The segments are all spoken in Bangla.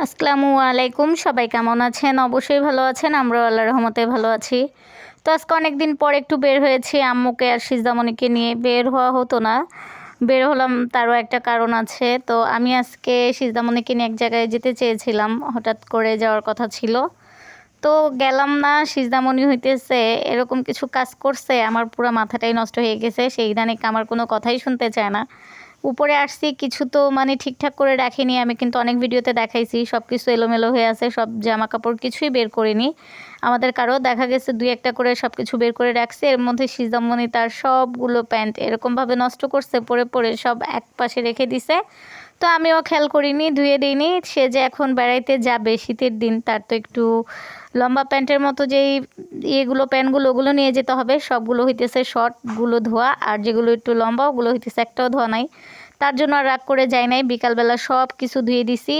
আসসালামু আলাইকুম, সবাই কেমন আছেন? অবশ্যই ভালো আছেন, আমরাও আল্লাহর রহমতে ভালো আছি। তো আজকে অনেকদিন পর একটু বের হয়েছি আম্মুকে আর সিজদামণিকে নিয়ে। বের হওয়া হতো না, বের হলাম, তারও একটা কারণ আছে। তো আমি আজকে সিজদামণিকে নিয়ে এক জায়গায় যেতে চেয়েছিলাম, হঠাৎ করে যাওয়ার কথা ছিল, তো গেলাম না। সিজদামণি হইতেছে এরকম কিছু কাজ করছে, আমার পুরো মাথাটাই নষ্ট হয়ে গেছে। সেই ইদানিং আমার কোনো কথাই শুনতে চায় না। উপরে আসছি, কিছু তো মানে ঠিকঠাক করে রাখিনি। আমি কিন্তু অনেক ভিডিওতে দেখাইছি সব কিছু এলোমেলো হয়ে আছে, সব জামা কাপড় কিছুই বের করিনি। আমাদের কারো দেখা গেছে দুই একটা করে সব কিছু বের করে রাখছে। এর মধ্যে সিজদামণি তার সবগুলো প্যান্ট এরকমভাবে নষ্ট করছে, পরে পরে সব এক পাশে রেখে দিছে। তো আমিও খেয়াল করিনি, ধুয়ে দিইনি। সে যে এখন বেড়াইতে যাবে শীতের দিন, তার তো একটু লম্বা প্যান্টের মতো যেই ইয়েগুলো প্যান্টগুলো ওগুলো নিয়ে যেতে হবে। সবগুলো হইতেছে শর্টগুলো ধোয়া, আর যেগুলো একটু লম্বা ওগুলো হইতেছে একটাও ধোয়া নাই। তার জন্য আর রাগ করে যাই নাই, বিকালবেলা সব কিছু ধুয়ে দিছি।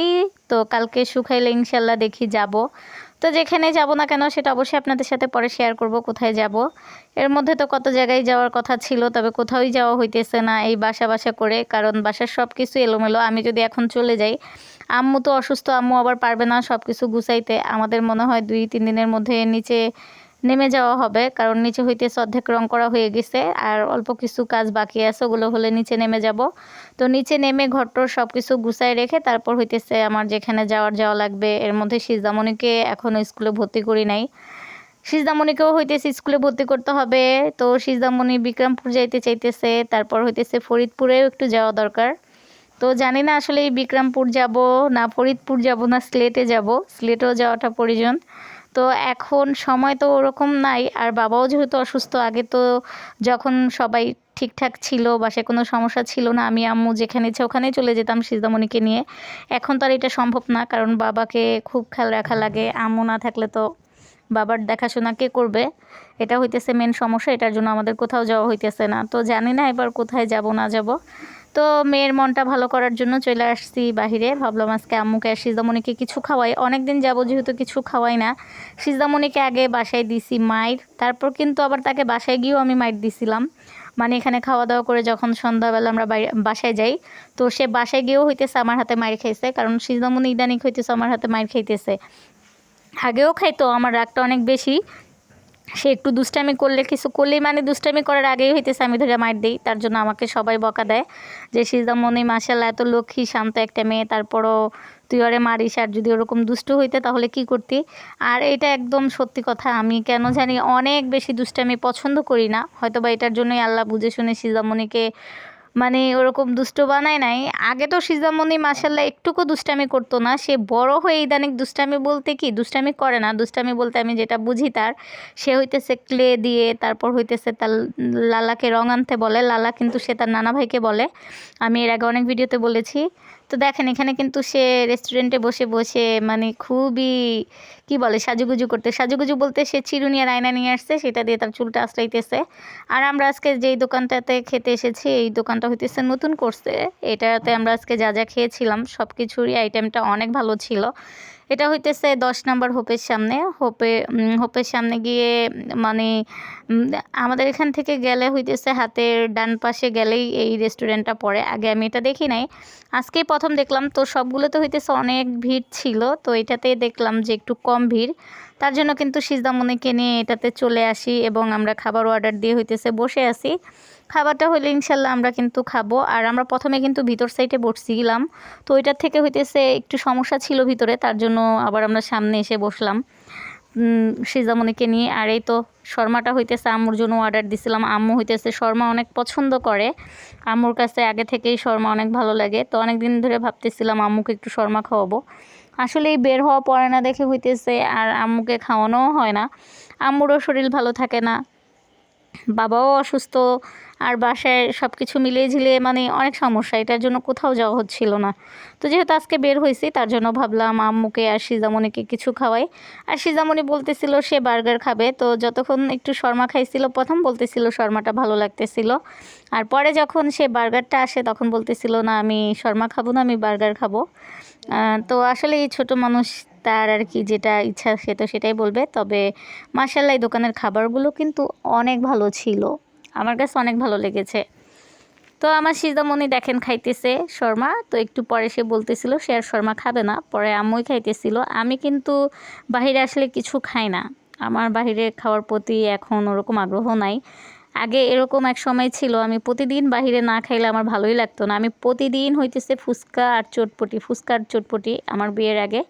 তো কালকে শুকাইলে ইনশাল্লাহ দেখি যাব। তো যেখানে যাব না কেন সেটা অবশ্যই আপনাদের সাথে পরে শেয়ার করব কোথায় যাব। এর মধ্যে তো কত জায়গায় যাওয়ার কথা ছিল, তবে কোথাওই যাওয়া হইতেছে না এই বাসা বাসা করে, কারণ বাসার সব কিছু এলোমেলো। আমি যদি এখন চলে যাই, আম্মু তো অসুস্থ, আম্মু আবার পারবে না সব কিছু গুছাইতে। আমাদের মনে হয় 2-3 দিনের মধ্যে নিচে নেমে যাওয়া হবে, কারণ নিচে হইতেছে অর্ধেক রং করা হয়ে গেছে, আর অল্প কিছু কাজ বাকি আছে, ওগুলো হলে নিচে নেমে যাব। তো নিচে নেমে ঘরটোর সব কিছু গুছাই রেখে তারপর হইতেছে আমার যেখানে যাওয়া লাগবে। এর মধ্যে সিজদামণিকে এখনও স্কুলে ভর্তি করি নাই, সিজদামণিকেও হইতেছে স্কুলে ভর্তি করতে হবে। তো সিজদামণি বিক্রমপুর যাইতে চাইতেছে, তারপর হইতেছে ফরিদপুরেও একটু যাওয়া দরকার। তো জানি না আসলে এই বিক্রমপুর যাব না ফরিদপুর যাব না সিলেটে যাব, সিলেটেও যাওয়াটা প্রয়োজন। তো এখন সময় তো ওরকম নাই, আর বাবাও যেহেতু অসুস্থ। আগে তো যখন সবাই ঠিকঠাক ছিল, বাসায় কোনো সমস্যা ছিল না, আমি আম্মু যেখানে ইচ্ছে ওখানেই চলে যেতাম সিজদামণিকে নিয়ে। এখন তো আর এটা সম্ভব না, কারণ বাবাকে খুব খেয়াল রাখা লাগে। আম্মু না থাকলে তো বাবার দেখাশোনা কে করবে? এটা হইতেছে মেন সমস্যা, এটার জন্য আমাদের কোথাও যাওয়া হইতেছে না। তো জানি না এবার কোথায় যাব না যাব। তো মেয়ের মনটা ভালো করার জন্য চলে আসছি বাহিরে। ভাবলাম আজকে আম্মুকে আর সিজদামণিকে কিছু খাওয়াই, অনেক দিন যাবো যেহেতু কিছু খাওয়াই না। সিজদামণিকে আগে বাসায় দিছি মাইর, তারপর কিন্তু আবার তাকে বাসায় গিয়েও আমি মাইর দিছিলাম। মানে এখানে খাওয়া দাওয়া করে যখন সন্ধ্যাবেলা আমরা বাসায় যাই, তো সে বাসায় গিয়েও হইতেছে আমার হাতে মাইর খাইছে, কারণ সিজদামণি ইদানিং হইতেছে আমার হাতে মাইর খাইতেছে। আগেও খাইতো, আমার রাগটা অনেক বেশি। সে একটু দুষ্টামি করলে, কিছু করলেই মানে দুষ্টামি করার আগেই হইতেছে আমি ধরে মার দিই। তার জন্য আমাকে সবাই বকা দেয় যে সিজদামণি মাশাআল্লাহ এত লক্ষ্মী শান্ত একটা মেয়ে, তারপরও তুই ওরে মারিস। আর যদি ওরকম দুষ্টু হইতে তাহলে কি করতি? আর এটা একদম সত্যি কথা, আমি কেন জানি অনেক বেশি দুষ্টামি পছন্দ করি না। হয়তো বা এটার জন্যই আল্লাহ বুঝে শুনে সিজদামণিকে মানে ওরকম দুষ্ট বানায় নাই। আগে তো সিজদামণি মাশাআল্লাহ একটুকু দুষ্টামি করতো না, সে বড় হয়ে ইদানিং দুষ্টামি বলতে কি দুষ্টামি করে না, দুষ্টামি বলতে আমি যেটা বুঝি তার, সে হইতেছে ক্লে দিয়ে, তারপর হইতেছে তার লালাকে রং আনতে বলে। লালা কিন্তু সে তার নানা ভাইকে বলে, আমি এর আগে অনেক ভিডিওতে বলেছি। তো দেখেন এখানে কিন্তু সে রেস্টুরেন্টে বসে বসে মানে খুবই কি বলে সাজুগুজু করতে, সাজুগুজু বলতে সে চিরুনি আর আয়না নিয়ে আসছে, সেটা দিয়ে তার চুলটা আঁচড়াইতেছে। আর আমরা আজকে যেই দোকানটাতে খেতে এসেছি, এই দোকানটা হইতেছে নতুন করছে। এটাতে আমরা আজকে যা যা খেয়েছিলাম সব কিছুরই আইটেমটা অনেক ভালো ছিল। এটা হইতেছে 10 নম্বর হোপের সামনে। হোপের সামনে গিয়ে মানে আমাদের এখান থেকে গেলে হইতেছে হাতের ডান পাশে গেলেই এই রেস্টুরেন্টটা পড়ে। আগে আমি এটা দেখি নাই, আজকেই প্রথম দেখলাম। তো সবগুলোতে হইতেছে অনেক ভিড় ছিল, তো এটাতে দেখলাম যে একটু কম ভিড়। তার জন্য কিন্তু সিজদামণিকে নিয়ে এটাতে চলে আসি এবং আমরা খাবার অর্ডার দিয়ে হইতেছে বসে আছি। খাবারটা হলে ইনশাল্লাহ আমরা কিন্তু খাবো। আর আমরা প্রথমে কিন্তু ভিতর সাইডে বসছিলাম, তো ওইটার থেকে হইতেছে একটু সমস্যা ছিল ভিতরে, তার জন্য আবার আমরা সামনে এসে বসলাম সিজদামণিকে নিয়ে। আর এই তো শর্মাটা হইতেছে আম্মুর জন্য অর্ডার দিছিলাম। আম্মু হইতেছে শর্মা অনেক পছন্দ করে, আম্মুর কাছে আগে থেকেই শর্মা অনেক ভালো লাগে। তো অনেক দিন ধরে ভাবতেছিলাম আম্মুকে একটু শর্মা খাওয়াবো। আসলে এই বের হওয়া পড়ে না দেখে হইতেছে আর আম্মুকে খাওয়ানোও হয় না। আম্মুরও শরীর ভালো থাকে না, বাবাও অসুস্থ, আর বাসায় সব কিছু মিলিয়ে ঝিলিয়ে মানে অনেক সমস্যা, এটার জন্য কোথাও যাওয়া হচ্ছিল না। তো যেহেতু আজকে বের হয়েছি, তার জন্য ভাবলাম আম্মুকে আর সিজামণিকে কিছু খাওয়াই। আর সিজামণি বলতেছিল সে বার্গার খাবে, তো যতক্ষণ একটু শর্মা খাইছিল প্রথম বলতেছিল শর্মাটা ভালো লাগতেছিল, আর পরে যখন সে বার্গারটা আসে তখন বলতেছিল না আমি শর্মা খাবো না, আমি বার্গার খাবো। তো আসলে এই ছোটো মানুষ, তার আর কি যেটা ইচ্ছা সে তো সেটাই বলবে। তবে মাশাআল্লাহ এই দোকানের খাবারগুলো কিন্তু অনেক ভালো ছিল, আমার কাছে অনেক ভালো লেগেছে। তো আমার সিজদামণি দেখেন খাইতেছে শর্মা। তো একটু পরে সে বলতেছিল সে আর শর্মা খাবে না, পরে আম্মুই খাইতেছিল। আমি কিন্তু বাহিরে আসলে কিছু খাই না, আমার বাহিরে খাওয়ার প্রতি এখন ওরকম আগ্রহ নাই। আগে এরকম এক সময় ছিল আমি প্রতিদিন বাহিরে না খাইলে আমার ভালোই লাগতো না। আমি প্রতিদিন হইতেছে ফুচকা আর চটপটি, ফুচকা আর চটপটি আমার বিয়ের আগে।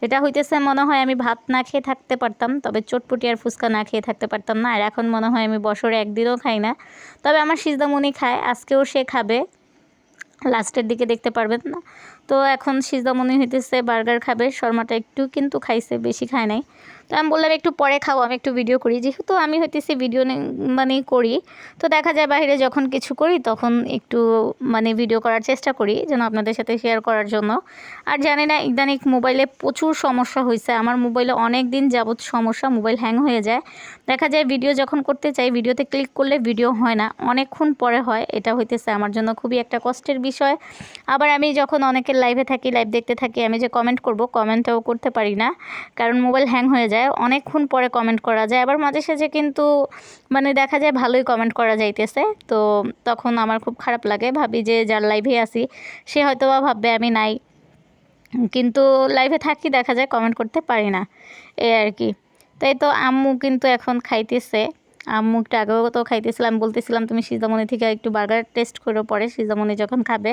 এটা হইতেছে মনে হয় আমি ভাত না খেয়ে থাকতে পারতাম, তবে চটপটি আর ফুচকা না খেয়ে থাকতে পারতাম না। আর এখন মনে হয় আমি বছরে একদিনও খাই না। তবে আমার সিজদামণি খায়, আজকেও সে খাবে, লাস্টের দিকে দেখতে পারবেন না। তো এখন সিজদামণি হইতেছে বার্গার খাবে, শর্মাটা একটু কিন্তু খাইছে, বেশি খায় নাই। তো আমি বললাম একটু পরে খাও, আমি একটু ভিডিও করি, যেহেতু আমি হইতেছি ভিডিও মানে করি। তো দেখা যায় বাইরে যখন কিছু করি তখন একটু মানে ভিডিও করার চেষ্টা করি যেন আপনাদের সাথে শেয়ার করার জন্য। আর জানি না ইদানিং মোবাইলে প্রচুর সমস্যা হয়েছে, আমার মোবাইলে অনেক দিন যাবত সমস্যা, মোবাইল হ্যাং হয়ে যায়। দেখা যায় ভিডিও যখন করতে চাই ভিডিওতে ক্লিক করলে ভিডিও হয় না, অনেকক্ষণ পরে হয়। এটা হইতেছে আমার জন্য খুবই একটা কষ্টের বিষয়। আবার আমি যখন অনেকের লাইভে থাকি, লাইভ দেখতে থাকি, আমি যে কমেন্ট করব কমেন্টটাও করতে পারি না, কারণ মোবাইল হ্যাং হয়ে যায়, অনেকক্ষণ পরে কমেন্ট করা যায়। আবার মাঝে সাঝে কিন্তু মানে দেখা যায় ভালোই কমেন্ট করা যাইতেছে, তো তখন আমার খুব খারাপ লাগে, ভাবি যে যার লাইভে আসি সে হয়তো বা ভাববে আমি নাই, কিন্তু লাইভে থাকি দেখা যায় কমেন্ট করতে পারি না, এই আর কি। তাই তো আম্মু কিন্তু এখন খাইতেছে, আম্মু একটু আগেও তো খাইতেছিলাম, বলতেছিলাম তুমি সিজদামণি থেকে একটু বার্গার টেস্ট করো পরে সিজদামণি যখন খাবে।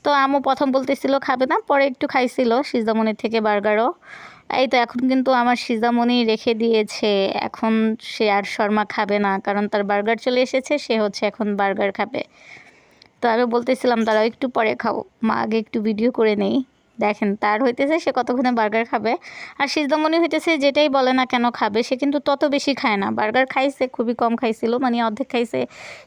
তো আম্মু প্রথম বলতেছিল খাবে না, পরে একটু খাইছিল সিজদামণির থেকে বার্গারও। এই তো এখন কিন্তু আমার সিজদামণি রেখে দিয়েছে, এখন সে আর শর্মা খাবে না, কারণ তার বার্গার চলে এসেছে, সে হচ্ছে এখন বার্গার খাবে। তো আমি বলতেছিলাম দাঁড়াও একটু পরে খাও, মা আগে একটু ভিডিও করে নেই। দেখেন তার হইতেছে সে কতক্ষণে বার্গার খাবে। আর সিজদামণি হইতেছে যেটাই বলে না কেন খাবে, সে কিন্তু তত বেশি খায় না। বার্গার খাইছে খুবই কম খাইছিল, মানে অর্ধেক খাইছে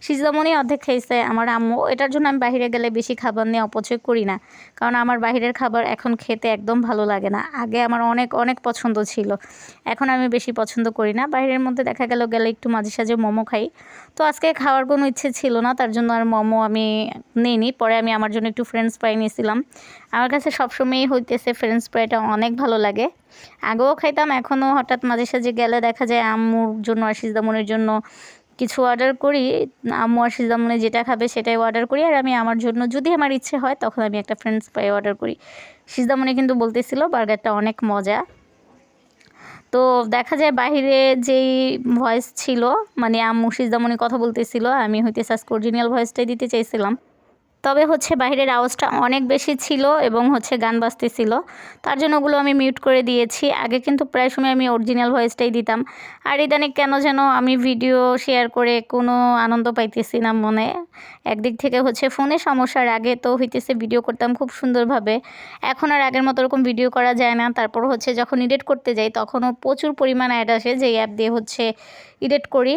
সিজদামণি, অর্ধেক খাইছে আমার আম্মু। এটার জন্য আমি বাইরে গেলে বেশি খাবার নিয়ে অপচয় করি না, কারণ আমার বাইরের খাবার এখন খেতে একদম ভালো লাগে না। আগে আমার অনেক অনেক পছন্দ ছিল, এখন আমি বেশি পছন্দ করি না। বাইরের মধ্যে দেখা গেলে একটু মাঝে সাঝে মোমো খাই। তো আজকে খাওয়ার কোনো ইচ্ছে ছিল না, তার জন্য আর মোমো আমি নিইনি। পরে আমি আমার জন্য একটু ফ্রেঞ্চ ফ্রাই নিয়েছিলাম। আমার কাছে সবসময়ই হইতেছে ফ্রেঞ্চ ফ্রাইটা অনেক ভালো লাগে, আগেও খাইতাম, এখনও হঠাৎ মাঝে সাঝে গেলে দেখা যায় আম্মুর জন্য আর সিজদামণির জন্য কিছু অর্ডার করি। আম্মু আর সিজদামণি যেটা খাবে সেটাই অর্ডার করি, আর আমি আমার জন্য যদি আমার ইচ্ছে হয় তখন আমি একটা ফ্রেঞ্চ ফ্রাই অর্ডার করি। সিজদামণি কিন্তু বলতেছিল বার্গারটা অনেক মজা। তো দেখা যায় বাহিরে যেই ভয়েস ছিল, মানে আম্মু সিজদামণি কথা বলতেছিল, আমি হইতেছে আজকে অরিজিনাল ভয়েসটাই দিতে চাইছিলাম। তবে হচ্ছে বাইরের আওয়াজটা অনেক বেশি ছিল এবং হচ্ছে গান বাজতেছিল, তার জন্য ওগুলো আমি মিউট করে দিয়েছি। আগে কিন্তু প্রায় সময় আমি অরিজিনাল ভয়েসটাই দিতাম। আর ইদানিং কেন যেন আমি ভিডিও শেয়ার করে কোনো আনন্দ পাইতেছি না মনে। একদিক থেকে হচ্ছে ফোনে সমস্যার, আগে তো হইতেছে ভিডিও করতাম খুব সুন্দরভাবে, এখন আর আগের মতো ওরকম ভিডিও করা যায় না। তারপর হচ্ছে যখন এডিট করতে যাই তখনও প্রচুর পরিমাণ অ্যাড আসে, যে অ্যাপ দিয়ে হচ্ছে এডিট করি,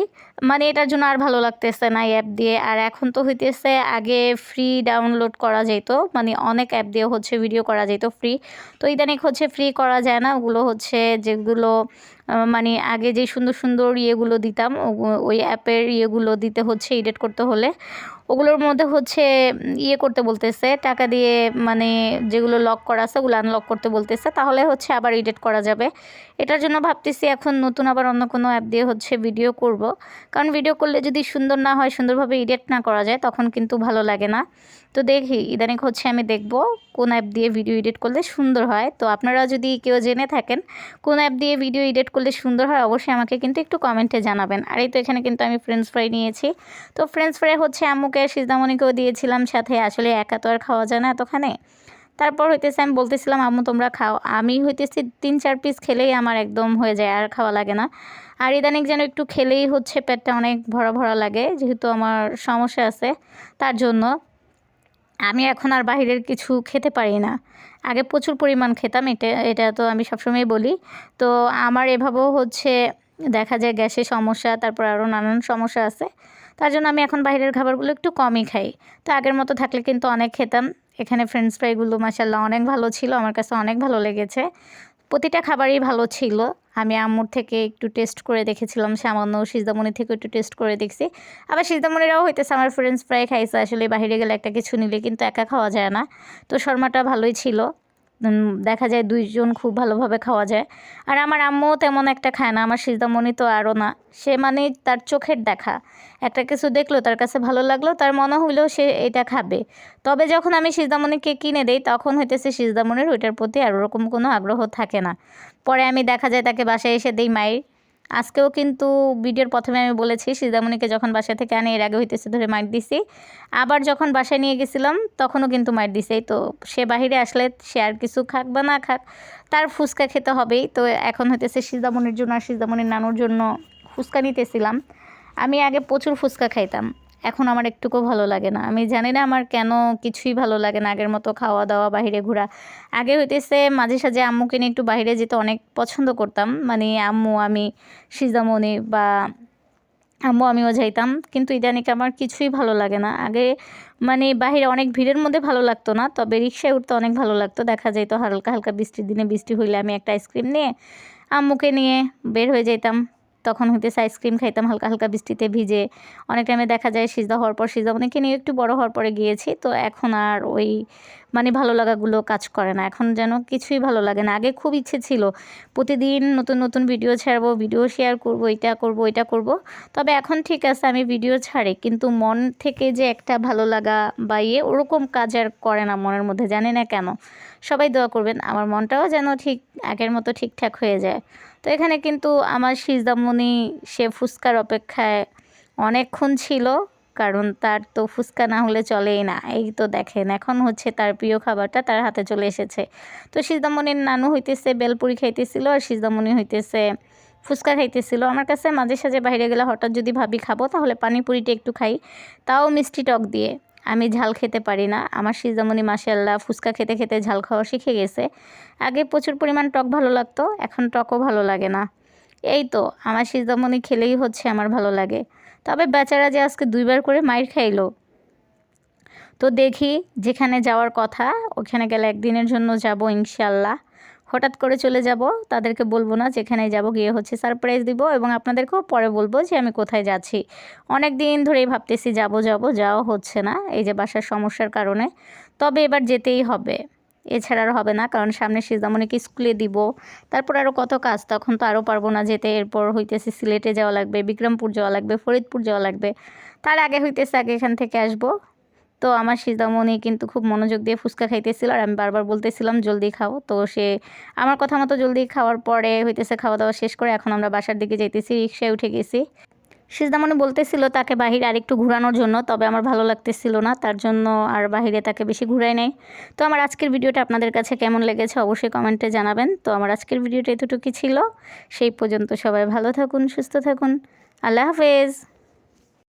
মানে এটার জন্য আর ভালো লাগতেছে না এই অ্যাপ দিয়ে। আর এখন তো হইতেছে আগে ফ্রি ডাউনলোড করা যেত, মানে অনেক অ্যাপ দিয়ে হচ্ছে ভিডিও করা যেত ফ্রি, তো ইদানিং হচ্ছে ফ্রি করা যায় না। ওগুলো হচ্ছে যেগুলো মানে আগে যে সুন্দর সুন্দর ইয়েগুলো দিতাম, ওই অ্যাপের ইয়েগুলো দিতে হচ্ছে এডিট করতে হলে, ওগুলোর মধ্যে হচ্ছে ইয়ে করতে বলতেছে টাকা দিয়ে, মানে যেগুলো লক করা আছে ওগুলো আনলক করতে বলতেছে, তাহলে হচ্ছে আবার এডিট করা যাবে। এটার জন্য ভাবতেছি এখন নতুন আবার অন্য কোনো অ্যাপ দিয়ে হচ্ছে ভিডিও করব, কারণ ভিডিও করলে যদি সুন্দর না হয়, সুন্দরভাবে এডিট না করা যায়, তখন কিন্তু ভালো লাগে না। তো দেখি ইদানিং হচ্ছে আমি দেখব কোন অ্যাপ দিয়ে ভিডিও এডিট করলে সুন্দর হয়। তো আপনারা যদি কেউ জেনে থাকেন কোন অ্যাপ দিয়ে ভিডিও এডিট করলে সুন্দর হয়, অবশ্যই আমাকে কিন্তু একটু কমেন্টে জানাবেন। আর এই তো এখানে কিন্তু আমি ফ্রেঞ্চ ফ্রাই নিয়েছি। তো ফ্রেঞ্চ ফ্রাই হচ্ছে আম্মুকে সিজদামণিকেও দিয়েছিলাম সাথে, আসলে একা তো আর খাওয়া যায় না এতখানে। তারপর হইতেছে আমি বলতেছিলাম আম্মু তোমরা খাও, আমি হইতেছি 3-4 পিস খেলেই আমার একদম হয়ে যায়, আর খাওয়া লাগে না। আর ইদানিং যেন একটু খেলেই হচ্ছে পেটটা অনেক ভরা ভরা লাগে, যেহেতু আমার সমস্যা আছে তার জন্য আমি এখন আর বাহিরের কিছু খেতে পারি না। আগে প্রচুর পরিমাণ খেতাম, এটা এটা তো আমি সবসময় বলি। তো আমার এভাবেও হচ্ছে দেখা যায় গ্যাসের সমস্যা, তারপর আরও নানান সমস্যা আছে, তার জন্য আমি এখন বাইরের খাবারগুলো একটু কমই খাই। তো আগের মতো থাকলে কিন্তু অনেক খেতাম। এখানে ফ্রেঞ্চ ফ্রাইগুলো মাশাআল্লাহ অনেক ভালো ছিল, আমার কাছে অনেক ভালো লেগেছে, প্রতিটা খাবারই ভালো ছিল। আমি আম্মুর থেকে একটু টেস্ট করে দেখেছিলাম সামান্য, সিজদামণি থেকে একটু টেস্ট করে দেখছি। আবার সিজদামণিরাও হইতেছে আমার ফ্রেঞ্চ ফ্রাই খাইছে, আসলে বাইরে গেলে একটা কিছু নিলে কিন্তু একা খাওয়া যায় না। তো শর্মাটা ভালোই ছিল। দেখা যায় দুইজন খুব ভালোভাবে খাওয়া যায়। আর আমার আম্মুও তেমন একটা খায় না, আমার সিজদামণি তো আরও না। সে মানে তার চোখের দেখা, একটা কিছু দেখলো তার কাছে ভালো লাগলো, তার মনে হইলেও সে এটা খাবে। তবে যখন আমি সিজদামণিকে কিনে দেই তখন হইতেছে সিজদামণির ওইটার প্রতি আর ওরকম কোনো আগ্রহ থাকে না। পরে আমি দেখা যায় তাকে বাসায় এসে দেই মাইর। আজকেও কিন্তু ভিডিওর প্রথমে আমি বলেছি সিজদামণিকে যখন বাসা থেকে আনি এর আগে হইতেছে ধরে মাইর দিছি, আবার যখন বাসায় নিয়ে গেছিলাম তখনও কিন্তু মাইর দিছে। তো সে বাহিরে আসলে সে আর কিছু খাক বা না খাক, তার ফুচকা খেতে হবেই। তো এখন হইতেছে সিজদামণির জন্য আর সিজদামণির নানুর জন্য ফুচকা নিতেছিলাম। আমি আগে প্রচুর ফুচকা খাইতাম, এখন আমার একটুকুও ভালো লাগে না। আমি জানি না আমার কেন কিছুই ভালো লাগে না আগের মতো খাওয়া দাওয়া বাহিরে ঘোরা। আগে হইতেছে মাঝে সাঝে আম্মুকে নিয়ে একটু বাইরে যেতে অনেক পছন্দ করতাম, মানে আম্মু আমি সিজদামণি বা আম্মু আমিও যাইতাম। কিন্তু ইদানিক আমার কিছুই ভালো লাগে না। আগে মানে বাহিরে অনেক ভিড়ের মধ্যে ভালো লাগতো না, তবে রিক্সায় উঠতে অনেক ভালো লাগতো। দেখা যেত হালকা হালকা বৃষ্টির দিনে, বৃষ্টি হইলে আমি একটা আইসক্রিম নিয়ে আম্মুকে নিয়ে বের হয়ে যেতাম। তখন হইতেছে আইসক্রিম খাইতাম হালকা হালকা বৃষ্টিতে ভিজে। অনেক টাইমে দেখা যায় সিজদা হওয়ার পর সিজদামণিকে নিয়ে একটু বড় হওয়ার পরে গিয়েছি, তো এখন আর ওই মানে ভালো লাগাগুলো কাজ করে না। এখন যেন কিছুই ভালো লাগে না। আগে খুব ইচ্ছে ছিল প্রতিদিন নতুন নতুন ভিডিও ছাড়বো, ভিডিও শেয়ার করবো, এটা করবো ওইটা করব। তবে এখন ঠিক আছে আমি ভিডিও ছাড়ি, কিন্তু মন থেকে যে একটা ভালো লাগা বা ওরকম কাজ আর করে না মনের মধ্যে, জানি না কেন। সবাই দোয়া করবেন আমার মনটাও যেন ঠিক আগের মতো ঠিকঠাক হয়ে যায়। তো এখানে কিন্তু আমার সিজদামণি সে ফুচকার অপেক্ষায় অনেকক্ষণ ছিল, কারণ তার তো ফুচকা না হলে চলেই না। এই তো দেখেন এখন হচ্ছে তার প্রিয় খাবারটা তার হাতে চলে এসেছে। তো সিজদামণির নানু হইতেছে বেলপুরি খাইতেছিল আর সিজদামণি হইতেছে ফুচকা খাইতেছিল। আমার কাছে মাঝে সাঝে বাইরে গেলে হঠাৎ যদি ভাবি খাবো তাহলে পানিপুরিটা একটু খাই, তাও মিষ্টি টক দিয়ে। আমি ঝাল খেতে পারি না। আমার সিজদামণি মাশাআল্লাহ ফুচকা খেতে খেতে ঝাল খাওয়া শিখে গেছে। আগে প্রচুর পরিমাণ টক ভালো লাগতো, এখন টকও ভালো লাগে না। এই তো আমার সিজদামণি খেলেই হচ্ছে আমার ভালো লাগে। তবে বেচারা যে আজকে 2বার করে মাইর খাইলো। তো দেখি যেখানে যাওয়ার কথা ওখানে গেলে একদিনের জন্য যাব ইনশাল্লাহ। হঠাৎ করে চলে যাব, তাদেরকে বলবো না, যেখানে যাব গিয়ে হচ্ছে সারপ্রাইজ দিব এবং আপনাদেরকেও পরে বলবো যে আমি কোথায় যাচ্ছি। অনেক দিন ধরেই ভাবতেছি যাব যাব, যাওয়া হচ্ছে না এই যে বাসার সমস্যার কারণে। তবে এবার যেতেই হবে, এছাড়া আর হবে না, কারণ সামনে সিজদামণিকে স্কুলে দিব। তারপর আরও কত কাজ, তখন তো আরও পারবো না যেতে। এরপর হইতেছে সিলেটে যাওয়া লাগবে, বিক্রমপুর যাওয়া লাগবে, ফরিদপুর যাওয়া লাগবে। তার আগে হইতেছে আগে এখান থেকে আসবো। তো আমার সিজদামণি কিন্তু খুব মনোযোগ দিয়ে ফুচকা খাইতেছিল আর আমি বারবার বলতেছিলাম জলদি খাও। তো সে আমার কথা মতো জলদি খাওয়ার পরে হইতেছে খাওয়া দাওয়া শেষ করে এখন আমরা বাসার দিকে যাইতেছি, রিক্সায় উঠে গেছি। সিজদামণি বলতেছিল তাকে বাহিরে আরেকটু ঘোরানোর জন্য, তবে আমার ভালো লাগতেছিল না, তার জন্য আর বাহিরে তাকে বেশি ঘুরাই নাই। তো আমার আজকের ভিডিওটা আপনাদের কাছে কেমন লেগেছে অবশ্যই কমেন্টে জানাবেন। তো আমার আজকের ভিডিওটা এতটুকুই ছিল। সেই পর্যন্ত সবাই ভালো থাকুন, সুস্থ থাকুন। আল্লাহ হাফেজ।